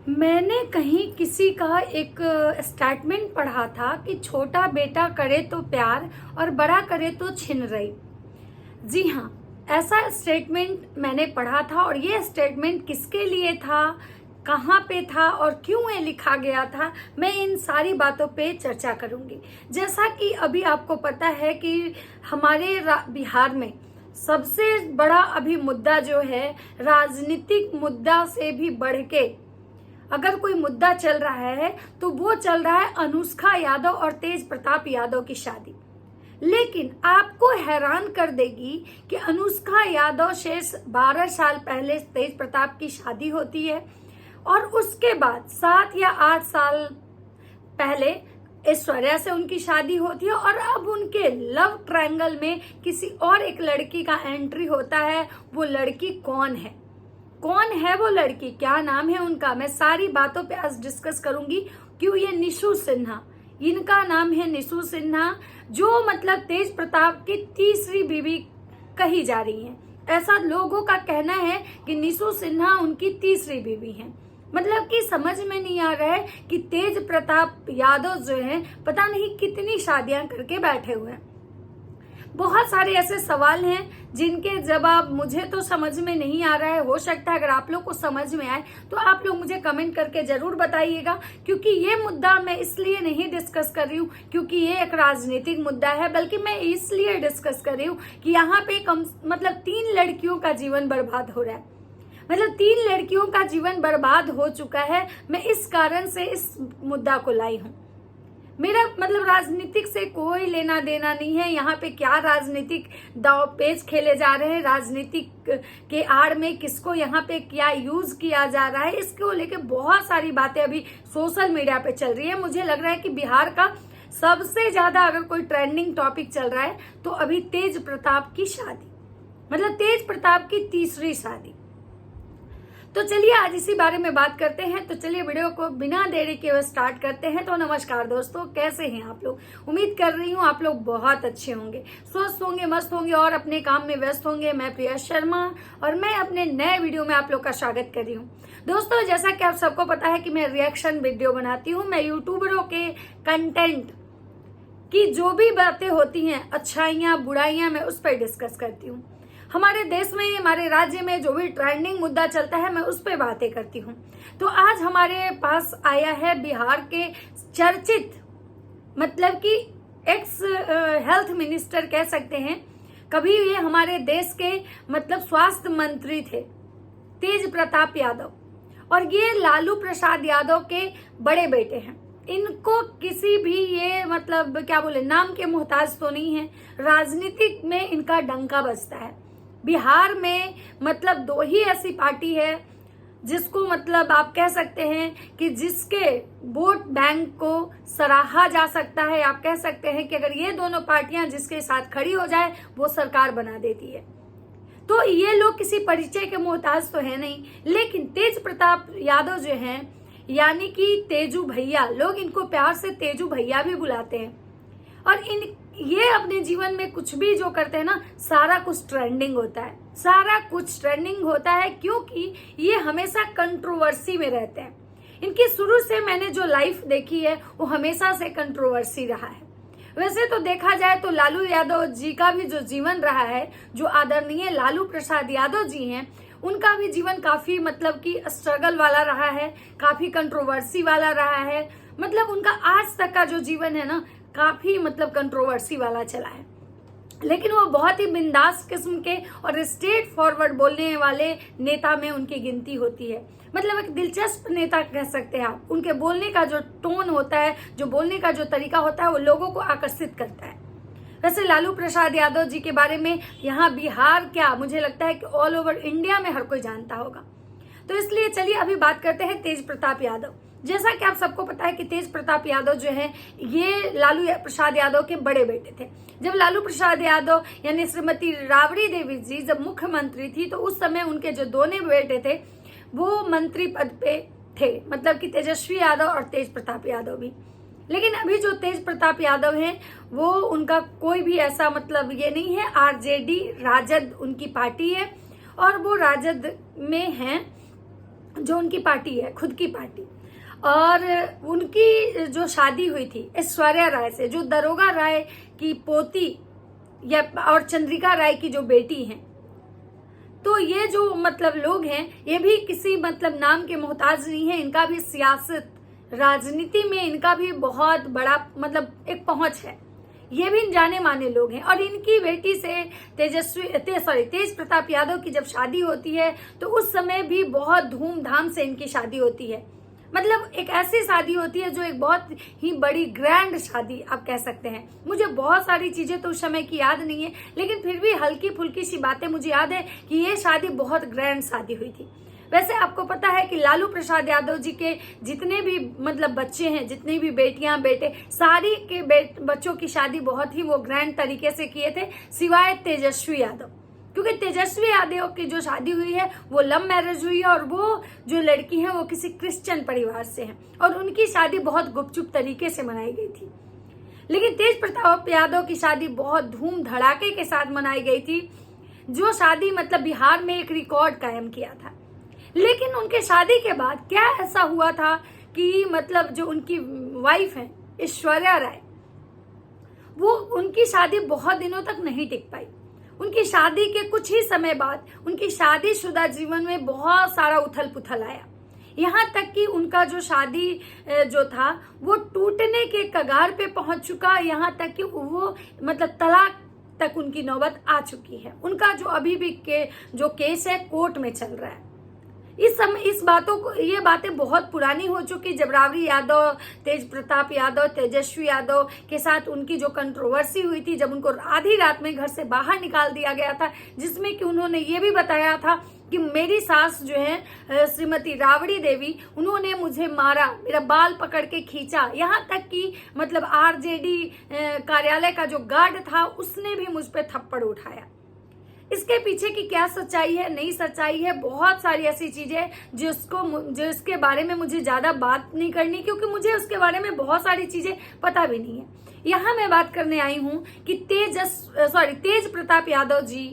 मैंने कहीं किसी का एक स्टेटमेंट पढ़ा था कि छोटा बेटा करे तो प्यार और बड़ा करे तो छिन रही। जी हाँ, ऐसा स्टेटमेंट मैंने पढ़ा था और ये स्टेटमेंट किसके लिए था, कहाँ पे था और क्यों ये लिखा गया था, मैं इन सारी बातों पे चर्चा करूंगी। जैसा कि अभी आपको पता है कि हमारे बिहार में सबसे बड़ा अभी मुद्दा जो है, राजनीतिक मुद्दा से भी बढ़ के अगर कोई मुद्दा चल रहा है तो वो चल रहा है अनुष्का यादव और तेज प्रताप यादव की शादी। लेकिन आपको हैरान कर देगी कि अनुष्का यादव से 12 साल पहले तेज प्रताप की शादी होती है और उसके बाद 7 या 8 साल पहले ऐश्वर्या से उनकी शादी होती है और अब उनके लव ट्रायंगल में किसी और एक लड़की का एंट्री होता है। वो लड़की कौन है, कौन है वो लड़की, क्या नाम है उनका, मैं सारी बातों पे आज डिस्कस करूंगी। क्यों ये निशु सिन्हा, इनका नाम है निशु सिन्हा, जो मतलब तेज प्रताप की तीसरी बीवी कही जा रही है। ऐसा लोगों का कहना है कि निशु सिन्हा उनकी तीसरी बीवी है। मतलब कि समझ में नहीं आ रहा है कि तेज प्रताप यादव जो है पता नहीं कितनी शादियां करके बैठे हुए हैं। बहुत सारे ऐसे सवाल हैं जिनके जवाब मुझे तो समझ में नहीं आ रहा है। हो सकता है अगर आप लोग को समझ में आए तो आप लोग मुझे कमेंट करके जरूर बताइएगा, क्योंकि ये मुद्दा मैं इसलिए नहीं डिस्कस कर रही हूँ क्योंकि ये एक राजनीतिक मुद्दा है, बल्कि मैं इसलिए डिस्कस कर रही हूँ कि यहाँ पे मतलब 3 लड़कियों का जीवन बर्बाद हो रहा है। मतलब 3 लड़कियों का जीवन बर्बाद हो चुका है। मैं इस कारण से इस मुद्दा को लाई हूँ। मेरा मतलब राजनीतिक से कोई लेना देना नहीं है। यहाँ पे क्या राजनीतिक दाव पेच खेले जा रहे हैं, राजनीतिक के आड़ में किसको यहाँ पे क्या यूज किया जा रहा है, इसको लेके बहुत सारी बातें अभी सोशल मीडिया पे चल रही है। मुझे लग रहा है कि बिहार का सबसे ज्यादा अगर कोई ट्रेंडिंग टॉपिक चल रहा है तो अभी तेज प्रताप की शादी, मतलब तेज प्रताप की तीसरी शादी। तो चलिए आज इसी बारे में बात करते हैं। तो चलिए वीडियो को बिना देरी के स्टार्ट करते हैं। तो नमस्कार दोस्तों, कैसे हैं आप लोग? उम्मीद कर रही हूँ आप लोग बहुत अच्छे होंगे, स्वस्थ होंगे, मस्त होंगे और अपने काम में व्यस्त होंगे। मैं प्रिया शर्मा और मैं अपने नए वीडियो में आप लोग का स्वागत कर रही हूँ। दोस्तों, जैसा कि आप सबको पता है कि मैं रिएक्शन वीडियो बनाती हूँ। मैं यूट्यूबरों के कंटेंट की जो भी बातें होती हैं, अच्छाइयाँ बुराइयाँ, मैं उस पर डिस्कस करती हूँ। हमारे देश में, हमारे राज्य में जो भी ट्रेंडिंग मुद्दा चलता है मैं उस पर बातें करती हूँ। तो आज हमारे पास आया है बिहार के चर्चित, मतलब कि एक्स हेल्थ मिनिस्टर कह सकते हैं, कभी ये हमारे देश के मतलब स्वास्थ्य मंत्री थे, तेज प्रताप यादव, और ये लालू प्रसाद यादव के बड़े बेटे हैं। इनको किसी भी ये मतलब क्या बोले नाम के मोहताज तो नहीं है। राजनीतिक में इनका डंका बजता है। बिहार में मतलब 2 ही ऐसी पार्टी है जिसको मतलब आप कह सकते हैं कि जिसके वोट बैंक को सराहा जा सकता है। आप कह सकते हैं कि अगर ये दोनों पार्टियां जिसके साथ खड़ी हो जाए वो सरकार बना देती है। तो ये लोग किसी परिचय के मोहताज तो है नहीं, लेकिन तेज प्रताप यादव जो हैं, यानी कि तेजू भैया, लोग इनको प्यार से तेजू भैया भी बुलाते हैं। और ये अपने जीवन में कुछ भी जो करते हैं ना, सारा कुछ ट्रेंडिंग होता है, सारा कुछ ट्रेंडिंग होता है, क्योंकि ये हमेशा कंट्रोवर्सी में रहते हैं। इनकी शुरू से मैंने जो लाइफ देखी है वो हमेशा से कंट्रोवर्सी रहा है। वैसे तो देखा जाए तो लालू यादव जी का भी जो जीवन रहा है, जो आदरणीय लालू प्रसाद यादव जी हैं, उनका भी जीवन काफी मतलब कि स्ट्रगल वाला रहा है, काफी कंट्रोवर्सी वाला रहा है। मतलब उनका आज तक का जो जीवन है ना, काफी मतलब कंट्रोवर्सी वाला चला है। लेकिन वो बहुत ही बिंदास किस्म के और स्ट्रेट फॉरवर्ड बोलने वाले नेता में उनकी गिनती होती है। मतलब एक दिलचस्प नेता कह सकते हैं आप। उनके बोलने का जो टोन होता है, जो बोलने का जो तरीका होता है, वो लोगों को आकर्षित करता है। वैसे लालू प्रसाद यादव जी के बारे में यहाँ बिहार क्या, मुझे लगता है कि ऑल ओवर इंडिया में हर कोई जानता होगा। तो इसलिए चलिए अभी बात करते हैं तेज प्रताप यादव। जैसा कि आप सबको पता है कि तेज प्रताप यादव जो है ये लालू प्रसाद यादव के बड़े बेटे थे। जब लालू प्रसाद यादव यानी श्रीमती राबड़ी देवी जी जब मुख्यमंत्री थी तो उस समय उनके जो दोनों बेटे थे वो मंत्री पद पे थे, मतलब कि तेजस्वी यादव और तेज प्रताप यादव भी। लेकिन अभी जो तेज प्रताप यादव हैं वो उनका कोई भी ऐसा मतलब ये नहीं है। आरजेडी राजद उनकी पार्टी है और वो राजद में हैं। जो उनकी पार्टी है, खुद की पार्टी, और उनकी जो शादी हुई थी ऐश्वर्या राय से, जो दरोगा राय की पोती या और चंद्रिका राय की जो बेटी हैं, तो ये जो मतलब लोग हैं ये भी किसी मतलब नाम के मोहताज नहीं है। इनका भी सियासत, राजनीति में इनका भी बहुत बड़ा मतलब एक पहुंच है। ये भी जाने माने लोग हैं। और इनकी बेटी से तेज प्रताप यादव की जब शादी होती है तो उस समय भी बहुत धूमधाम से इनकी शादी होती है। मतलब एक ऐसी शादी होती है जो एक बहुत ही बड़ी ग्रैंड शादी आप कह सकते हैं। मुझे बहुत सारी चीजें तो उस समय की याद नहीं है, लेकिन फिर भी हल्की फुल्की सी बातें मुझे याद है कि ये शादी बहुत ग्रैंड शादी हुई थी। वैसे आपको पता है कि लालू प्रसाद यादव जी के जितने भी मतलब बच्चे हैं, जितनी भी बेटियां बेटे, सारी के बच्चों की शादी बहुत ही वो ग्रैंड तरीके से किए थे, सिवाय तेजस्वी यादव। क्योंकि तेजस्वी यादव की जो शादी हुई है वो लव मैरिज हुई है और वो जो लड़की है वो किसी क्रिश्चियन परिवार से है और उनकी शादी बहुत गुपचुप तरीके से मनाई गई थी। लेकिन तेज प्रताप यादव की शादी बहुत धूम धड़ाके के साथ मनाई गई थी, जो शादी मतलब बिहार में एक रिकॉर्ड कायम किया था। लेकिन उनके शादी के बाद क्या ऐसा हुआ था कि मतलब जो उनकी वाइफ है ऐश्वर्या राय, वो उनकी शादी बहुत दिनों तक नहीं टिक पाई। उनकी शादी के कुछ ही समय बाद उनकी शादीशुदा जीवन में बहुत सारा उथल पुथल आया। यहाँ तक कि उनका जो शादी जो था वो टूटने के कगार पे पहुंच चुका। यहाँ तक कि वो मतलब तलाक तक उनकी नौबत आ चुकी है। उनका जो अभी भी जो केस है कोर्ट में चल रहा है। इस समय ये बातें बहुत पुरानी हो चुकी। जब राबड़ी यादव, तेज प्रताप यादव, तेजस्वी यादव के साथ उनकी जो कंट्रोवर्सी हुई थी, जब उनको आधी रात में घर से बाहर निकाल दिया गया था, जिसमें कि उन्होंने ये भी बताया था कि मेरी सास जो है श्रीमती राबड़ी देवी, उन्होंने मुझे मारा, मेरा बाल पकड़ के खींचा, यहाँ तक कि मतलब आरजेडी कार्यालय का जो गार्ड था उसने भी मुझ पर थप्पड़ उठाया। इसके पीछे की क्या सच्चाई है, नहीं सच्चाई है, बहुत सारी ऐसी चीजें जो इसके बारे में मुझे ज्यादा बात नहीं करनी, क्योंकि मुझे उसके बारे में बहुत सारी चीजें पता भी नहीं है। यहाँ मैं बात करने आई हूँ कि तेज प्रताप यादव जी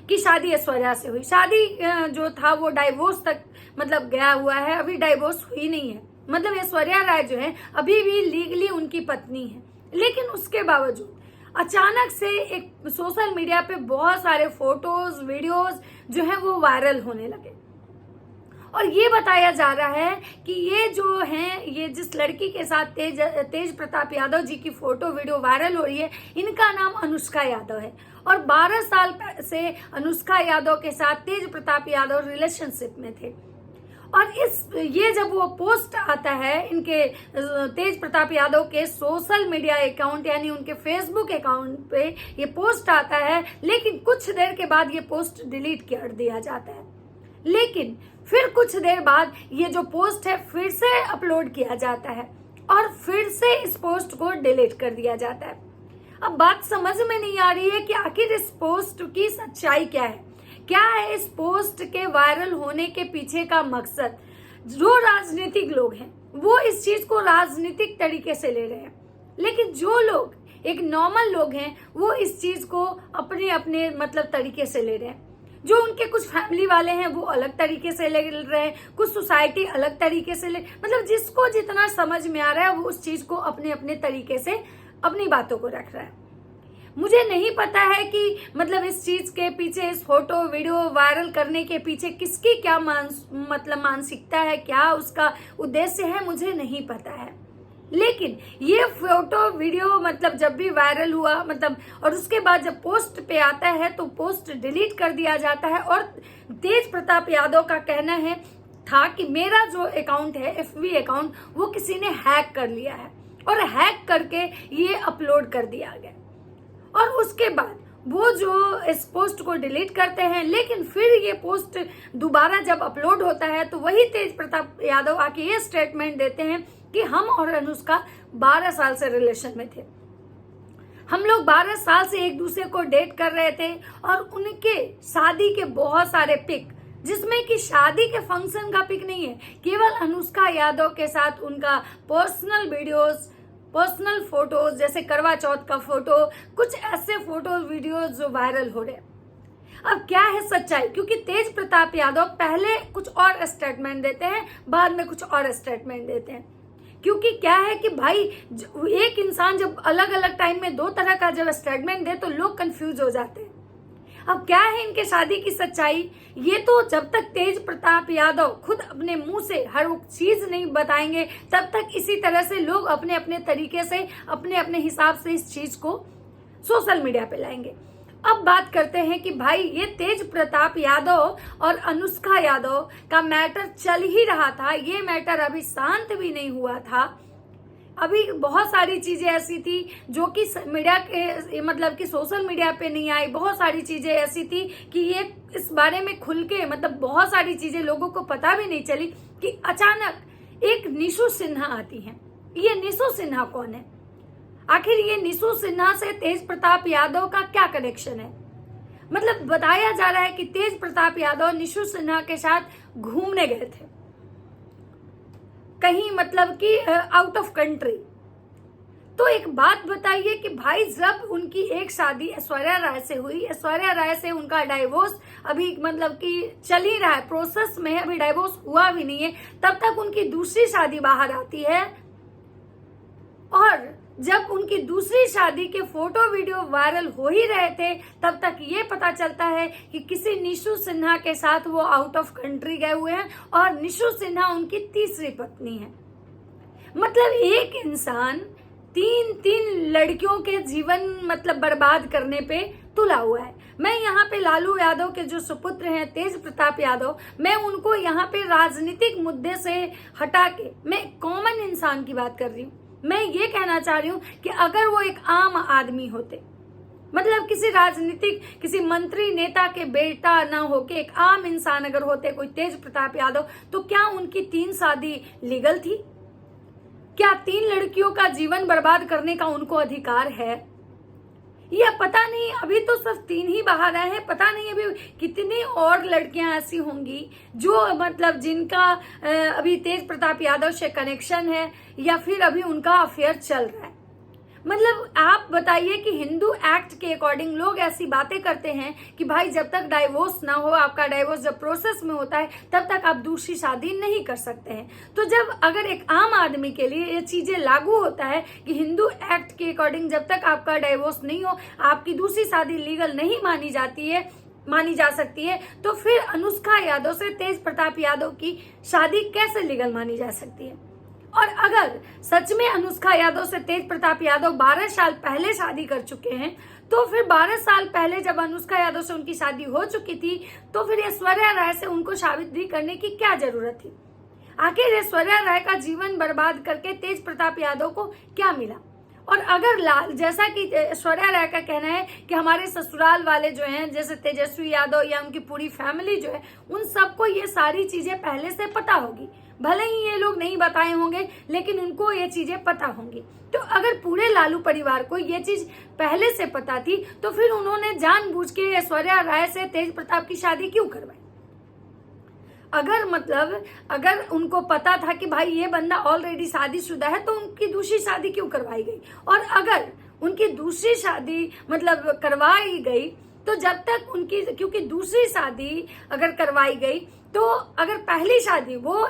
की शादी ऐश्वर्या से हुई। शादी जो था वो डाइवोर्स तक मतलब गया हुआ है, अभी डाइवोर्स हुई नहीं है। मतलब ऐश्वर्या राय जो है अभी भी लीगली उनकी पत्नी है। लेकिन उसके बावजूद अचानक से एक सोशल मीडिया पे बहुत सारे फोटोज, वीडियोस जो है वो वायरल होने लगे और ये बताया जा रहा है कि ये जो हैं, ये जिस लड़की के साथ तेज प्रताप यादव जी की फोटो वीडियो वायरल हो रही है, इनका नाम अनुष्का यादव है और 12 साल से अनुष्का यादव के साथ तेज प्रताप यादव रिलेशनशिप में थे। और ये जब वो पोस्ट आता है इनके तेज प्रताप यादव के सोशल मीडिया अकाउंट यानी उनके फेसबुक अकाउंट पे ये पोस्ट आता है, लेकिन कुछ देर के बाद ये पोस्ट डिलीट कर दिया जाता है। लेकिन फिर कुछ देर बाद ये जो पोस्ट है फिर से अपलोड किया जाता है और फिर से इस पोस्ट को डिलीट कर दिया जाता है। अब बात समझ में नहीं आ रही है कि आखिर इस पोस्ट की सच्चाई क्या है, क्या है इस पोस्ट के वायरल होने के पीछे का मकसद। जो राजनीतिक लोग हैं वो इस चीज को राजनीतिक तरीके से ले रहे हैं, लेकिन जो लोग एक नॉर्मल लोग हैं वो इस चीज को अपने अपने मतलब तरीके से ले रहे हैं। जो उनके कुछ फैमिली वाले हैं वो अलग तरीके से ले रहे हैं, कुछ सोसाइटी अलग तरीके से मतलब जिसको जितना समझ में आ रहा है वो उस चीज को अपने अपने तरीके से अपनी बातों को रख रहा है। मुझे नहीं पता है कि मतलब इस चीज के पीछे, इस फोटो वीडियो वायरल करने के पीछे किसकी क्या मानसिकता है, क्या उसका उद्देश्य है, मुझे नहीं पता है। लेकिन ये फोटो वीडियो मतलब जब भी वायरल हुआ मतलब और उसके बाद जब पोस्ट पे आता है तो पोस्ट डिलीट कर दिया जाता है और तेज प्रताप यादव का कहना था कि मेरा जो अकाउंट है FB अकाउंट वो किसी ने हैक कर लिया है और हैक करके ये अपलोड कर दिया गया। और उसके बाद वो जो इस पोस्ट को डिलीट करते हैं, लेकिन फिर ये पोस्ट दोबारा जब अपलोड होता है तो वही तेज प्रताप यादव आके ये स्टेटमेंट देते हैं कि हम और अनुष्का 12 साल से रिलेशन में थे, हम लोग 12 साल से एक दूसरे को डेट कर रहे थे और उनके शादी के बहुत सारे पिक, जिसमें कि शादी के फंक्शन का पिक नहीं है, केवल अनुष्का यादव के साथ उनका पर्सनल वीडियोस, पर्सनल फोटोज, जैसे करवा चौथ का फोटो, कुछ ऐसे फोटो वीडियोस जो वायरल हो रहे हैं। अब क्या है सच्चाई, क्योंकि तेज प्रताप यादव पहले कुछ और स्टेटमेंट देते हैं, बाद में कुछ और स्टेटमेंट देते हैं। क्योंकि क्या है कि भाई एक इंसान जब अलग अलग टाइम में दो तरह का जब स्टेटमेंट दे तो लोग कंफ्यूज हो जाते हैं। अब क्या है इनके शादी की सच्चाई, ये तो जब तक तेज प्रताप यादव खुद अपने मुंह से हर चीज नहीं बताएंगे तब तक इसी तरह से लोग अपने अपने तरीके से अपने अपने हिसाब से इस चीज को सोशल मीडिया पे लाएंगे। अब बात करते हैं कि भाई ये तेज प्रताप यादव और अनुष्का यादव का मैटर चल ही रहा था, ये मैटर अभी शांत भी नहीं हुआ था। अभी बहुत सारी चीजें ऐसी थी जो कि मीडिया के मतलब कि सोशल मीडिया पे नहीं आई, बहुत सारी चीजें ऐसी थी कि ये इस बारे में खुल के मतलब बहुत सारी चीजें लोगों को पता भी नहीं चली कि अचानक एक निशु सिन्हा आती है। ये निशु सिन्हा कौन है? आखिर ये निशु सिन्हा से तेज प्रताप यादव का क्या कनेक्शन है? मतलब बताया जा रहा है कि तेज प्रताप यादव निशु सिन्हा के साथ घूमने गए थे कहीं, मतलब कि आउट ऑफ कंट्री। तो एक बात बताइए कि भाई जब उनकी एक शादी ऐश्वर्या राय से हुई, ऐश्वर्या राय से उनका डाइवोर्स अभी मतलब कि चल ही रहा है, प्रोसेस में है, अभी डाइवोर्स हुआ भी नहीं है, तब तक उनकी दूसरी शादी बाहर आती है। और जब उनकी दूसरी शादी के फोटो वीडियो वायरल हो ही रहे थे तब तक ये पता चलता है कि किसी निशु सिन्हा के साथ वो आउट ऑफ कंट्री गए हुए हैं और निशु सिन्हा उनकी तीसरी पत्नी है। मतलब एक इंसान तीन लड़कियों के जीवन मतलब बर्बाद करने पे तुला हुआ है। मैं यहाँ पे लालू यादव के जो सुपुत्र हैं तेज प्रताप यादव, मैं उनको यहाँ पे राजनीतिक मुद्दे से हटा के मैं कॉमन इंसान की बात कर रही हूँ। मैं ये कहना चाह रही हूँ कि अगर वो एक आम आदमी होते, मतलब किसी राजनीतिक किसी मंत्री नेता के बेटा ना होके एक आम इंसान अगर होते कोई तेज प्रताप यादव, तो क्या उनकी 3 शादी लीगल थी? क्या 3 लड़कियों का जीवन बर्बाद करने का उनको अधिकार है? या पता नहीं, अभी तो सिर्फ 3 ही बाहर आए हैं, पता नहीं अभी कितनी और लड़कियां ऐसी होंगी जो मतलब जिनका अभी तेज प्रताप यादव से कनेक्शन है या फिर अभी उनका अफेयर चल रहा है। मतलब आप बताइए कि हिंदू एक्ट के अकॉर्डिंग लोग ऐसी बातें करते हैं कि भाई जब तक डाइवोर्स ना हो, आपका डाइवोर्स जब प्रोसेस में होता है तब तक आप दूसरी शादी नहीं कर सकते हैं। तो जब अगर एक आम आदमी के लिए ये चीजें लागू होता है कि हिंदू एक्ट के अकॉर्डिंग जब तक आपका डाइवोर्स नहीं हो आपकी दूसरी शादी लीगल नहीं मानी जा सकती है, तो फिर अनुष्का यादव से तेज प्रताप यादव की शादी कैसे लीगल मानी जा सकती है? और अगर सच में अनुष्का यादव से तेज प्रताप यादव 12 साल पहले शादी कर चुके हैं, तो फिर 12 साल पहले जब अनुष्का यादव से उनकी शादी हो चुकी थी तो फिर ऐश्वर्या राय से उनको शादी करने की क्या जरूरत थी? आखिर ऐश्वर्या राय का जीवन बर्बाद करके तेज प्रताप यादव को क्या मिला? और अगर जैसा कि ऐश्वर्या राय का कहना है कि हमारे ससुराल वाले जो हैं जैसे तेजस्वी यादव या उनकी पूरी फैमिली जो है उन सबको ये सारी चीजें पहले से पता होगी, भले ही ये लोग नहीं बताए होंगे लेकिन उनको ये चीजें पता होंगी। तो अगर पूरे लालू परिवार को ये चीज पहले से पता थी तो फिर उन्होंने जानबूझ के ऐश्वर्या राय से तेज प्रताप की शादी क्यों करवाई? अगर उनको पता था कि भाई ये बंदा ऑलरेडी शादीशुदा है तो उनकी दूसरी शादी क्यों करवाई गई? और अगर उनकी दूसरी शादी मतलब करवाई गई तो जब तक उनकी, क्योंकि दूसरी शादी अगर करवाई गई तो अगर पहली शादी वो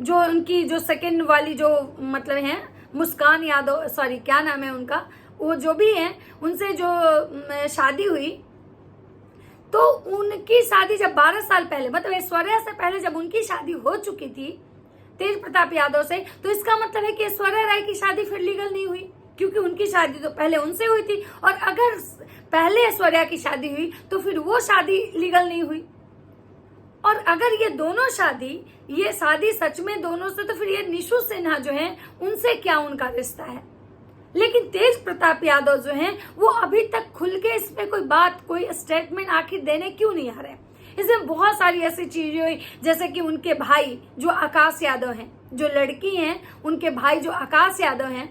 जो उनकी जो सेकंड वाली जो मतलब है मुस्कान यादव, सॉरी क्या नाम है उनका, वो जो भी है उनसे जो शादी हुई तो उनकी शादी जब 12 साल पहले मतलब ऐश्वर्या से पहले जब उनकी शादी हो चुकी थी तेज प्रताप यादव से, तो इसका मतलब है कि ऐश्वर्या राय की शादी फिर लीगल नहीं हुई क्योंकि उनकी शादी तो पहले उनसे हुई थी। और अगर पहले ऐश्वर्या की शादी हुई तो फिर वो शादी लीगल नहीं हुई। और अगर ये शादी सच में दोनों से, तो फिर ये निशु सिन्हा जो है उनसे क्या उनका रिश्ता है? लेकिन तेज प्रताप यादव जो हैं वो अभी तक खुल के इस पे कोई स्टेटमेंट आखिर देने क्यों नहीं आ रहे? इसमें बहुत सारी ऐसी चीजें हुई जैसे कि उनके भाई जो आकाश यादव हैं, जो लड़की हैं उनके भाई जो आकाश यादव हैं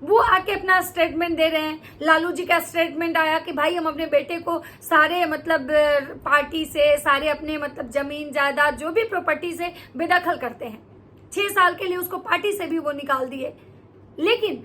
वो आके अपना स्टेटमेंट दे रहे हैं। लालू जी का स्टेटमेंट आया कि भाई हम अपने बेटे को सारे मतलब पार्टी से, सारे अपने मतलब जमीन जायदाद जो भी प्रॉपर्टी से बेदखल करते हैं। 6 साल के लिए उसको पार्टी से भी वो निकाल दिए। लेकिन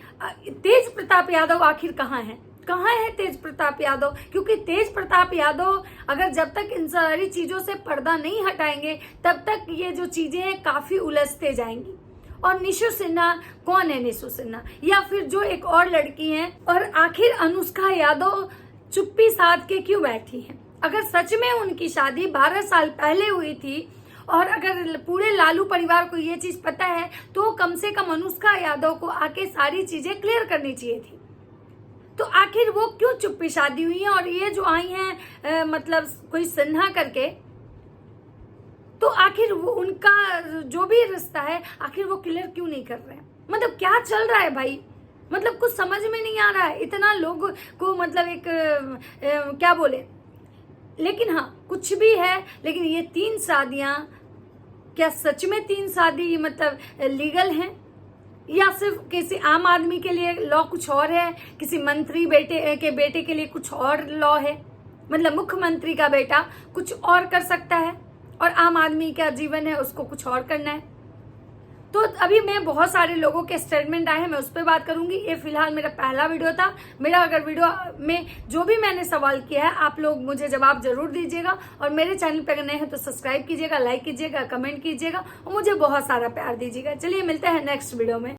तेज प्रताप यादव आखिर कहाँ हैं? कहाँ है तेज प्रताप यादव? क्योंकि तेज प्रताप यादव अगर जब तक इन सारी चीजों से पर्दा नहीं हटाएंगे तब तक ये जो चीजें हैं काफी उलझते जाएंगी। और निशु सिन्हा, कौन है निशु सिन्हा? या फिर जो एक और लड़की है, और आखिर अनुष्का यादव चुप्पी साध के क्यों बैठी है? अगर सच में उनकी शादी 12 साल पहले हुई थी और अगर पूरे लालू परिवार को ये चीज पता है तो कम से कम अनुष्का यादव को आके सारी चीजें क्लियर करनी चाहिए थी। तो आखिर वो क्यों चुप्पी शादी हुई है? और ये जो आई हैं मतलब कोई सिन्हा करके, तो आखिर वो उनका जो भी रिश्ता है आखिर वो क्लियर क्यों नहीं कर रहे हैं? मतलब क्या चल रहा है भाई? मतलब कुछ समझ में नहीं आ रहा है। इतना लोग को मतलब एक क्या बोले, लेकिन हाँ कुछ भी है, लेकिन ये 3 शादियां क्या सच में 3 शादी मतलब लीगल हैं, या सिर्फ किसी आम आदमी के लिए लॉ कुछ और है, किसी मंत्री के बेटे के लिए कुछ और लॉ है? मतलब मुख्यमंत्री का बेटा कुछ और कर सकता है और आम आदमी का जीवन है उसको कुछ और करना है। तो अभी मैं बहुत सारे लोगों के स्टेटमेंट आए हैं, मैं उस पर बात करूंगी। ये फिलहाल मेरा पहला वीडियो था। मेरा अगर वीडियो में जो भी मैंने सवाल किया है आप लोग मुझे जवाब जरूर दीजिएगा, और मेरे चैनल पर अगर नए हैं तो सब्सक्राइब कीजिएगा, लाइक कीजिएगा, कमेंट कीजिएगा और मुझे बहुत सारा प्यार दीजिएगा। चलिए मिलते हैं नेक्स्ट वीडियो में।